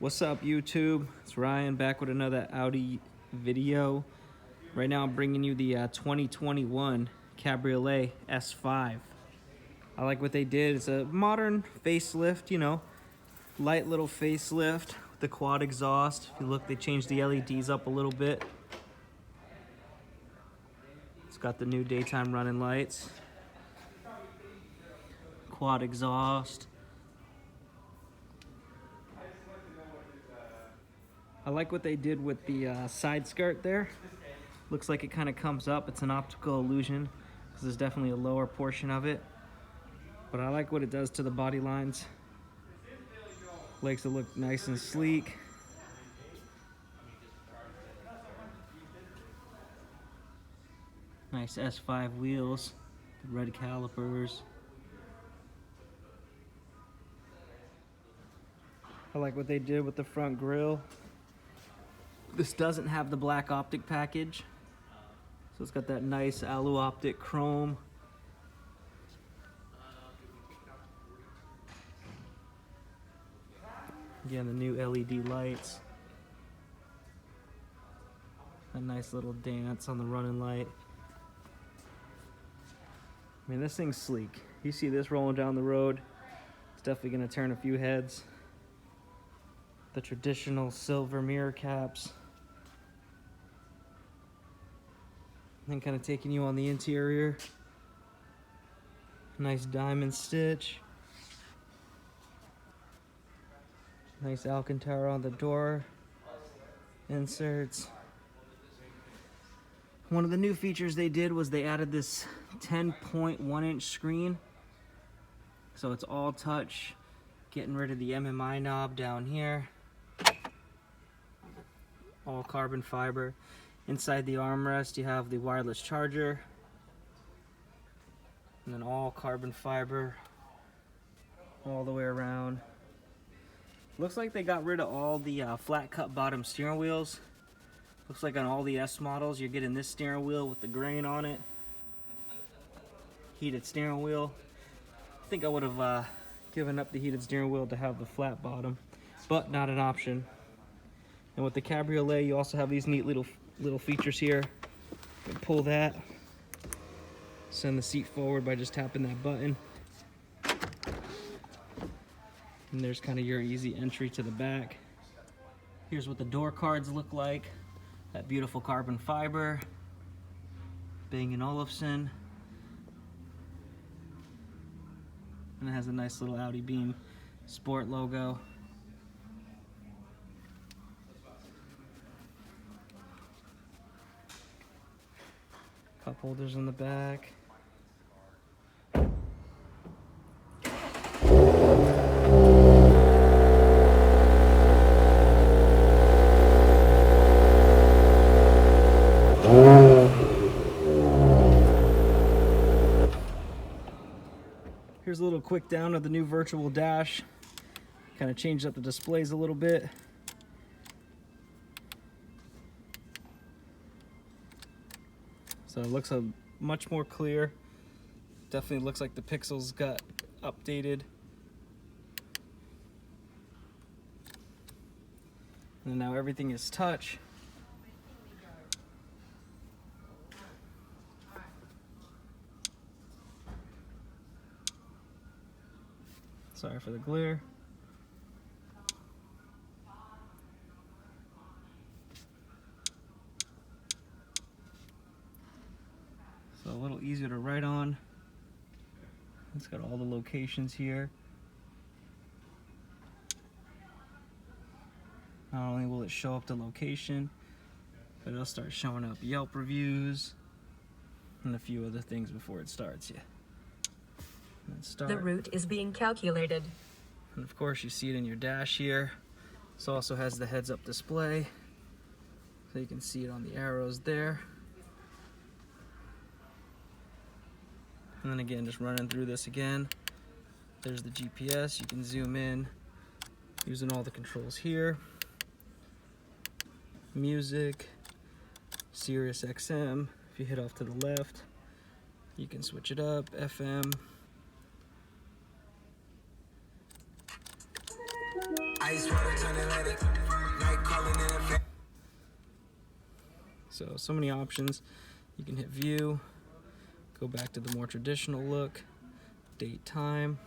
What's up, YouTube? It's Ryan back with another Audi video. Right now I'm bringing you the 2021 Cabriolet S5. I like what they did. It's a modern facelift, you know, light little facelift with the quad exhaust. If you look, they changed the LEDs up a little bit. It's got the new daytime running lights, quad exhaust. I like what they did with the side skirt there. Looks like it kind of comes up. It's an optical illusion because there's definitely a lower portion of it. But I like what it does to the body lines. Makes it look nice and sleek. Nice S5 wheels, red calipers. I like what they did with the front grille. This doesn't have the black optic package, so it's got that nice alu optic chrome. Again, the new LED lights. A nice little dance on the running light. I mean, this thing's sleek. You see this rolling down the road, it's definitely gonna turn a few heads. The traditional silver mirror caps. And then kind of taking you on the interior. Nice diamond stitch. Nice Alcantara on the door inserts. One of the new features they did was they added this 10.1-inch screen. So it's all touch, getting rid of the MMI knob down here. All carbon fiber. Inside the armrest you have the wireless charger. And then all carbon fiber all the way around. Looks like they got rid of all the flat cut bottom steering wheels. Looks like on all the S models you're getting this steering wheel with the grain on it. Heated steering wheel. I think I would have given up the heated steering wheel to have the flat bottom, but not an option. And with the Cabriolet you also have these neat little features here. You can pull that, send the seat forward by just tapping that button. And there's kind of your easy entry to the back. Here's what the door cards look like. That beautiful carbon fiber. Bang & Olufsen. And it has a nice little Audi beam sport logo. Cup holders in the back. Here's a little quick down of the new virtual dash. Kind of changed up the displays a little bit. So it looks much more clear. Definitely looks like the pixels got updated. And now everything is touch. Sorry for the glare. So a little easier to write on. It's got all the locations here. Not only will it show up the location, but it'll start showing up Yelp reviews and a few other things before it starts. Yeah. The route is being calculated. And of course you see it in your dash here. This also has the heads-up display, so you can see it on the arrows there. And then again, just running through this again, there's the GPS. You can zoom in using all the controls here. Music, Sirius XM. If you hit off to the left, you can switch it up, FM. So many options. You can hit view, go back to the more traditional look, date, time.